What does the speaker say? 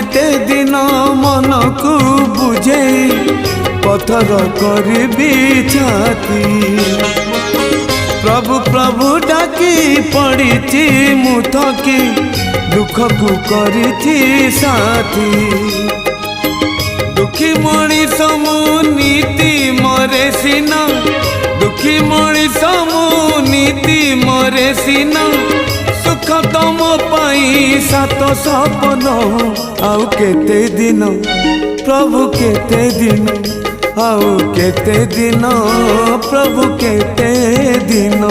केते दिन मन को बुझे पथर करबी छाती। प्रभु प्रभु डाकी पड़ी मुथकी दुख को करी साथी। दुखी मनीष मु नीति मरे सीना, दुखी मनीष मु नीति मरे सीना। सुख तम पाई सात सपन आउ केते दिन प्रभु केते दिन, आउ केते दिन प्रभु केते दिन।